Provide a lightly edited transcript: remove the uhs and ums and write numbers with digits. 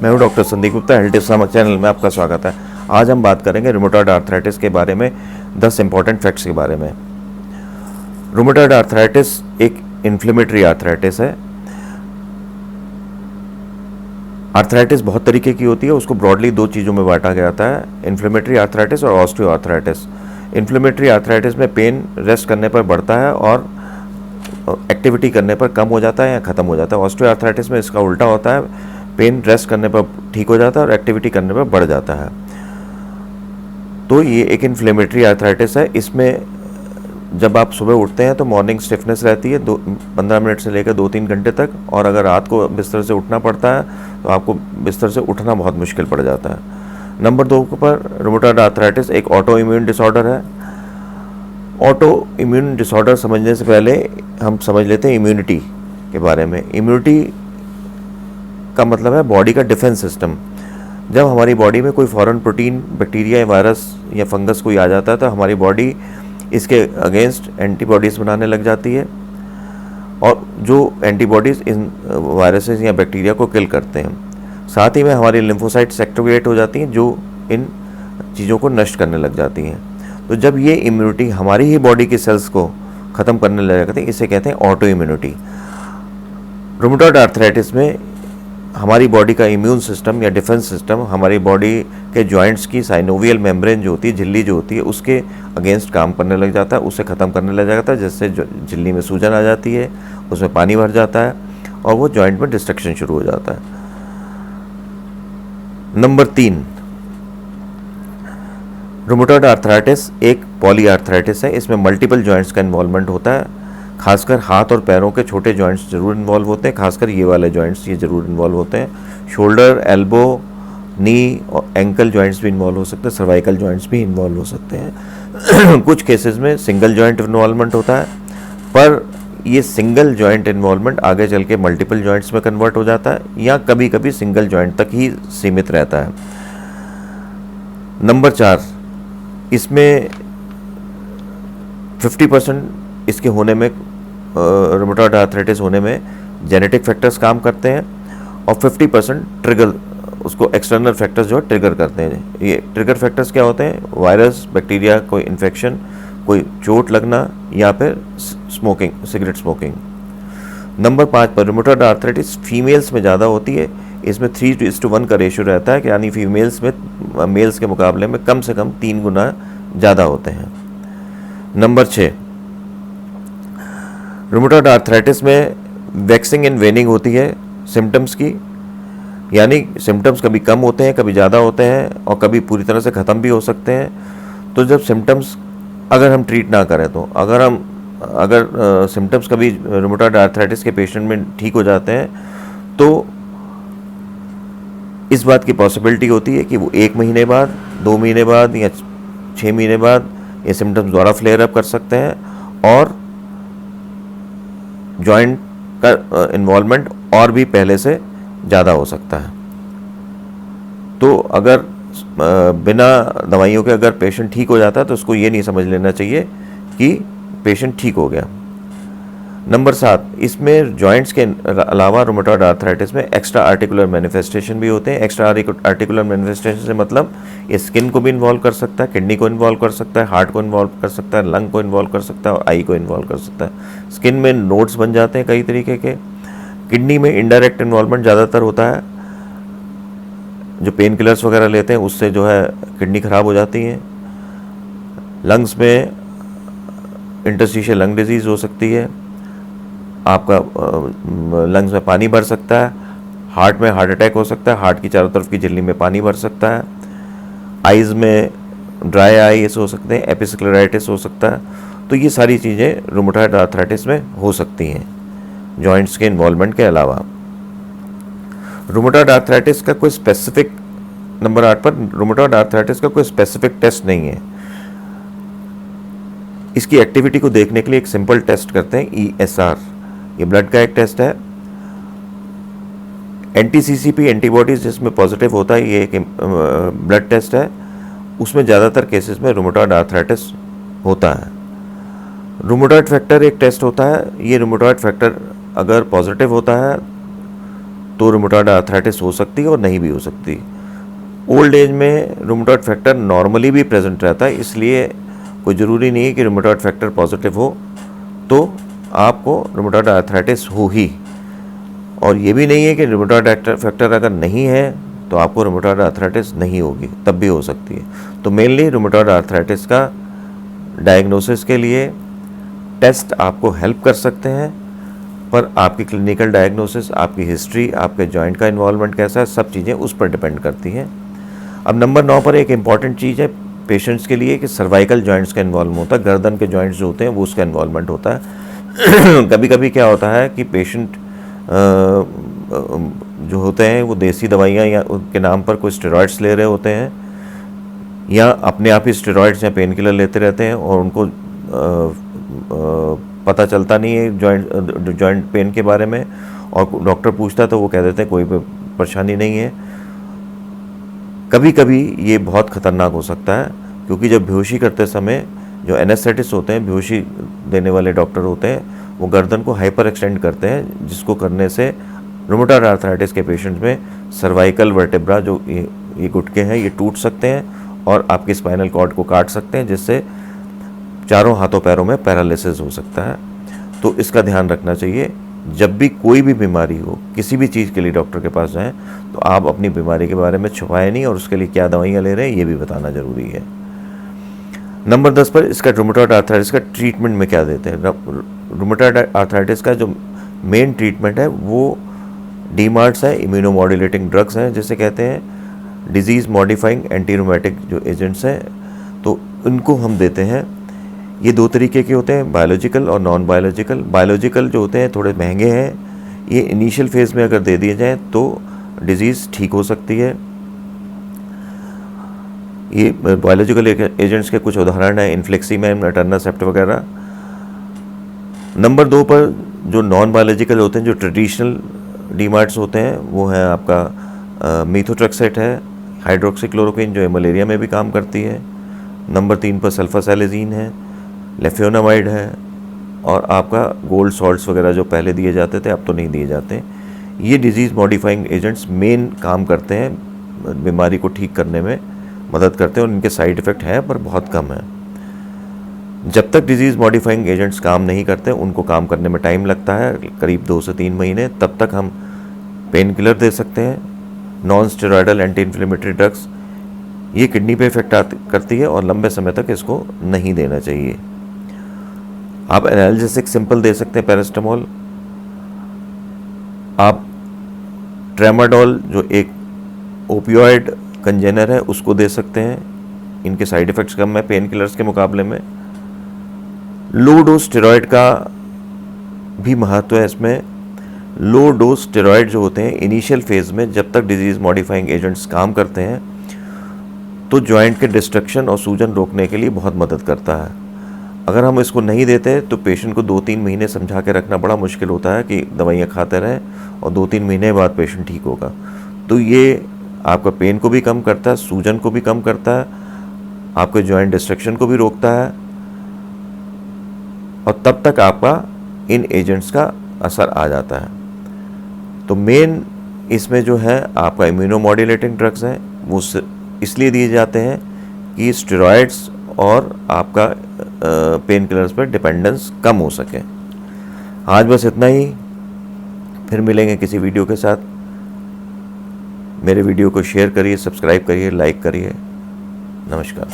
मैं हूं doctor Sandeep Gupta. Health tips नामक चैनल में आपका स्वागत है। आज हम बात करेंगे रूमेटॉइड आर्थराइटिस के बारे में, 10 इंपॉर्टेंट फैक्ट्स के बारे में। रूमेटॉइड आर्थराइटिस एक इन्फ्लेमेटरी आर्थराइटिस है। आर्थराइटिस बहुत तरीके की होती है, उसको ब्रॉडली दो चीज़ों में बांटा गया था, इन्फ्लेमेटरी आर्थराइटिस और ऑस्टियो आर्थराइटिस। इन्फ्लेमेटरी आर्थराइटिस में पेन रेस्ट करने पर बढ़ता है और एक्टिविटी करने पर कम हो जाता है या ख़त्म हो जाता है। ऑस्टियो आर्थराइटिस में इसका उल्टा होता है, पेन रेस्ट करने पर ठीक हो जाता है और एक्टिविटी करने पर बढ़ जाता है। तो ये एक इन्फ्लेमेटरी आर्थराइटिस है। इसमें जब आप सुबह उठते हैं तो मॉर्निंग स्टिफनेस रहती है 15 मिनट से लेकर 2-3 घंटे तक, और अगर रात को बिस्तर से उठना पड़ता है तो आपको बिस्तर से उठना बहुत मुश्किल पड़ जाता है। नंबर 2 पर रूमेटॉइड आर्थराइटिस एक ऑटो इम्यून डिसऑर्डर है। ऑटो इम्यून डिसऑर्डर समझने से पहले हम समझ लेते हैं इम्यूनिटी के बारे में। इम्यूनिटी का मतलब है बॉडी का डिफेंस सिस्टम। जब हमारी बॉडी में कोई फॉरेन प्रोटीन, बैक्टीरिया या वायरस या फंगस कोई आ जाता है तो हमारी बॉडी इसके अगेंस्ट एंटीबॉडीज़ बनाने लग जाती है, और जो एंटीबॉडीज़ इन वायरसेस या बैक्टीरिया को किल करते हैं। साथ ही में हमारी लिम्फोसाइट्स एक्टिवेट हो जाती हैं जो इन चीज़ों को नष्ट करने लग जाती हैं। तो जब ये इम्यूनिटी हमारी ही बॉडी के सेल्स को ख़त्म करने लग जाती है, इसे कहते हैं ऑटो इम्यूनिटी। रूमेटॉइड आर्थराइटिस में हमारी बॉडी का इम्यून सिस्टम या डिफेंस सिस्टम हमारी बॉडी के जॉइंट्स की साइनोवियल मेम्ब्रेन जो होती है, झिल्ली जो होती है, उसके अगेंस्ट काम करने लग जाता है, उसे ख़त्म करने लग जाता है, जिससे झिल्ली में सूजन आ जाती है, उसमें पानी भर जाता है और वो जॉइंट में डिस्ट्रक्शन शुरू हो जाता है। नंबर 3, रूमेटॉइड आर्थराइटिस एक पॉली आर्थराइटिस है। इसमें मल्टीपल जॉइंट्स का इन्वॉल्वमेंट होता है। खासकर हाथ और पैरों के छोटे जॉइंट्स जरूर इन्वॉल्व होते हैं, खासकर ये वाले जॉइंट्स ये जरूर इन्वॉल्व होते हैं। शोल्डर, एल्बो, नी और एंकल जॉइंट्स भी इन्वॉल्व हो सकते हैं, सर्वाइकल जॉइंट्स भी इन्वॉल्व हो सकते हैं। कुछ केसेस में सिंगल जॉइंट इन्वॉल्वमेंट होता है, पर ये सिंगल जॉइंट इन्वॉल्वमेंट आगे चल के मल्टीपल जॉइंट्स में कन्वर्ट हो जाता है, या कभी कभी सिंगल जॉइंट तक ही सीमित रहता है। नंबर 4, इसमें 50% इसके होने में, रूमेटॉइड आर्थराइटिस होने में जेनेटिक फैक्टर्स काम करते हैं, और 50% ट्रिगर, उसको एक्सटर्नल फैक्टर्स जो है ट्रिगर करते हैं। ये ट्रिगर फैक्टर्स क्या होते हैं? वायरस, बैक्टीरिया, कोई इन्फेक्शन, कोई चोट लगना, या फिर स्मोकिंग, सिगरेट स्मोकिंग। नंबर 5 पर रूमेटॉइड आर्थराइटिस फीमेल्स में ज़्यादा होती है। इसमें 3:1 का रेशियो रहता है, यानी फीमेल्स में मेल्स के मुकाबले में कम से कम 3 गुना ज़्यादा होते हैं। नंबर 6, रूमेटॉइड आर्थराइटिस में वैक्सिंग एंड वेनिंग होती है सिम्टम्स की, यानी सिम्टम्स कभी कम होते हैं, कभी ज़्यादा होते हैं, और कभी पूरी तरह से ख़त्म भी हो सकते हैं। तो जब सिम्टम्स अगर हम ट्रीट ना करें तो अगर सिम्टम्स कभी रूमेटॉइड आर्थराइटिस के पेशेंट में ठीक हो जाते हैं तो इस बात की पॉसिबिलिटी होती है कि वो 1 महीने बाद, 2 महीने बाद या 6 महीने बाद ये सिम्टम्स दोबारा फ्लेयर अप कर सकते हैं, और जॉइंट का इन्वॉल्वमेंट और भी पहले से ज़्यादा हो सकता है। तो अगर बिना दवाइयों के अगर पेशेंट ठीक हो जाता है तो उसको ये नहीं समझ लेना चाहिए कि पेशेंट ठीक हो गया। नंबर 7, इसमें जॉइंट्स के अलावा रूमेटॉइड आर्थराइटिस में एक्स्ट्रा आर्टिकुलर मैनिफेस्टेशन भी होते हैं। एक्स्ट्रा आर्टिकुलर मैनिफेस्टेशन से मतलब ये स्किन को भी इन्वॉल्व कर सकता है, किडनी को इन्वॉल्व कर सकता है, हार्ट को इन्वॉल्व कर सकता है, लंग को इन्वॉल्व कर सकता है, और आई को इन्वॉल्व कर सकता है। स्किन में नोड्स बन जाते हैं कई तरीके के। किडनी में इनडायरेक्ट इन्वॉल्वमेंट ज़्यादातर होता है, जो पेन किलर्स वगैरह लेते हैं उससे जो है किडनी ख़राब हो जाती हैं। लंग्स में इंटरस्टिशियल लंग डिजीज़ हो सकती है, आपका लंग्स में पानी भर सकता है। हार्ट में हार्ट अटैक हो सकता है, हार्ट की चारों तरफ की झिल्ली में पानी भर सकता है। आइज़ में ड्राई आईज हो सकते हैं, एपिस्क्लेराइटिस हो सकता है। तो ये सारी चीज़ें रूमेटॉइड आर्थराइटिस में हो सकती हैं जॉइंट्स के इन्वॉल्वमेंट के अलावा। रूमेटॉइड आर्थराइटिस का कोई स्पेसिफिक, नंबर 8 पर रूमेटॉइड आर्थराइटिस का कोई स्पेसिफिक टेस्ट नहीं है। इसकी एक्टिविटी को देखने के लिए एक सिंपल टेस्ट करते हैं, ESR। ये ब्लड का एक टेस्ट है। एंटी-CCP एंटीबॉडीज जिसमें पॉजिटिव होता है, ये एक ब्लड टेस्ट है। उसमें ज़्यादातर केसेस में रूमेटॉइड आर्थराइटिस होता है। रूमेटॉइड फैक्टर एक टेस्ट होता है। ये रूमेटॉइड फैक्टर अगर पॉजिटिव होता है तो रूमेटॉइड आर्थराइटिस हो सकती है और नहीं भी हो सकती। ओल्ड एज में रूमेटॉइड फैक्टर नॉर्मली भी प्रेजेंट रहता है, इसलिए कोई ज़रूरी नहीं है कि रूमेटॉइड फैक्टर पॉजिटिव हो तो आपको रूमेटॉइड आर्थराइटिस हो ही, और ये भी नहीं है कि रूमेटॉइड फैक्टर अगर नहीं है तो आपको रूमेटॉइड आर्थराइटिस नहीं होगी, तब भी हो सकती है। तो मेनली रूमेटॉइड आर्थराइटिस का डायग्नोसिस के लिए टेस्ट आपको हेल्प कर सकते हैं, पर आपकी क्लिनिकल डायग्नोसिस, आपकी हिस्ट्री, आपके जॉइंट का इन्वॉल्वमेंट कैसा है, सब चीज़ें उस पर डिपेंड करती हैं। अब नंबर 9 पर एक इम्पॉर्टेंट चीज़ है पेशेंट्स के लिए कि सर्वाइकल जॉइंट्स का इन्वॉल्व होता है, गर्दन के जॉइंट्स जो होते हैं वो उसका इन्वॉल्वमेंट होता है। कभी कभी क्या होता है कि पेशेंट जो होते हैं वो देसी दवाइयाँ या उनके नाम पर कोई स्टेरॉइड्स ले रहे होते हैं, या अपने आप ही स्टेरॉइड्स या पेन किलर लेते रहते हैं और उनको पता चलता नहीं है जॉइंट पेन के बारे में, और डॉक्टर पूछता है तो वो कह देते हैं कोई परेशानी नहीं है। कभी कभी ये बहुत ख़तरनाक हो सकता है, क्योंकि जब बेहोशी करते समय जो एनेस्थेटिस्ट होते हैं, बेहोशी देने वाले डॉक्टर होते हैं, वो गर्दन को हाइपर एक्सटेंड करते हैं, जिसको करने से रूमेटॉइड आर्थराइटिस के पेशेंट्स में सर्वाइकल वर्टेब्रा जो ये गुटके हैं ये टूट सकते हैं और आपके स्पाइनल कॉर्ड को काट सकते हैं, जिससे चारों हाथों पैरों में पैरालिसिस हो सकता है। तो इसका ध्यान रखना चाहिए। जब भी कोई भी बीमारी हो, किसी भी चीज़ के लिए डॉक्टर के पास जाएं तो आप अपनी बीमारी के बारे में छुपाएं नहीं, और उसके लिए क्या दवाइयाँ ले रहे हैं ये भी बताना ज़रूरी है। नंबर 10 पर इसका रूमेटॉइड आर्थराइटिस का ट्रीटमेंट में क्या देते हैं। रूमेटॉइड आर्थराइटिस का जो मेन ट्रीटमेंट है वो डीमार्ट्स है, इम्यूनोमॉड्यूलेटिंग ड्रग्स हैं जिसे कहते हैं, डिजीज़ मॉडिफाइंग एंटी रूमेटिक जो एजेंट्स हैं, तो इनको हम देते हैं। ये दो तरीके के होते हैं, बायोलॉजिकल और नॉन बायोलॉजिकल। बायोलॉजिकल जो होते हैं थोड़े महंगे हैं, ये इनिशियल फेज़ में अगर दे दिए जाएँ तो डिज़ीज़ ठीक हो सकती है। ये बायोलॉजिकल एजेंट्स के कुछ उदाहरण हैं, इन्फ्लेक्सीमैब, एटर्नासेप्ट वगैरह। नंबर 2 पर जो नॉन बायोलॉजिकल होते हैं, जो ट्रेडिशनल डीमार्ट्स होते हैं, वो है आपका मीथोट्रेक्सेट है, हाइड्रोक्सीक्लोरोक्विन जो मलेरिया में भी काम करती है। नंबर 3 पर सल्फासैलिजीन है, लेफ्योनामाइड है, और आपका गोल्ड सॉल्ट्स वगैरह जो पहले दिए जाते थे अब तो नहीं दिए जाते। ये डिजीज़ मॉडिफाइंग एजेंट्स मेन काम करते हैं, बीमारी को ठीक करने में मदद करते हैं, और इनके साइड इफ़ेक्ट हैं पर बहुत कम है। जब तक डिजीज़ मॉडिफाइंग एजेंट्स काम नहीं करते, उनको काम करने में टाइम लगता है, करीब 2 से 3 महीने, तब तक हम पेन किलर दे सकते हैं। Non steroidal anti inflammatory drugs ये किडनी पे इफेक्ट करती है और लंबे समय तक इसको नहीं देना चाहिए। आप एनाल्जेसिक सिंपल दे सकते हैं, पैरास्टामोल। आप ट्रेमाडोल जो एक ओपियोइड कंजेनर है उसको दे सकते हैं, इनके साइड इफ़ेक्ट्स कम है पेन किलर्स के मुकाबले में। लो डोज स्टेरॉयड का भी महत्व है इसमें। लो डोज स्टेरॉयड जो होते हैं इनिशियल फेज़ में, जब तक डिजीज़ मॉडिफाइंग एजेंट्स काम करते हैं, तो जॉइंट के डिस्ट्रक्शन और सूजन रोकने के लिए बहुत मदद करता है। अगर हम इसको नहीं देते तो पेशेंट को 2-3 महीने समझा के रखना बड़ा मुश्किल होता है कि दवाइयाँ खाते रहें, और 2-3 महीने बाद पेशेंट ठीक होगा। तो ये आपका पेन को भी कम करता है, सूजन को भी कम करता है, आपके जॉइंट डिस्ट्रक्शन को भी रोकता है, और तब तक आपका इन एजेंट्स का असर आ जाता है। तो मेन इसमें जो है आपका इम्यूनोमॉड्यूलेटिंग ड्रग्स हैं, वो इसलिए दिए जाते हैं कि स्टेरॉइड्स और आपका पेन किलर्स पर डिपेंडेंस कम हो सके। आज बस इतना ही, फिर मिलेंगे किसी वीडियो के साथ। मेरे वीडियो को शेयर करिए, सब्सक्राइब करिए, लाइक करिए। नमस्कार।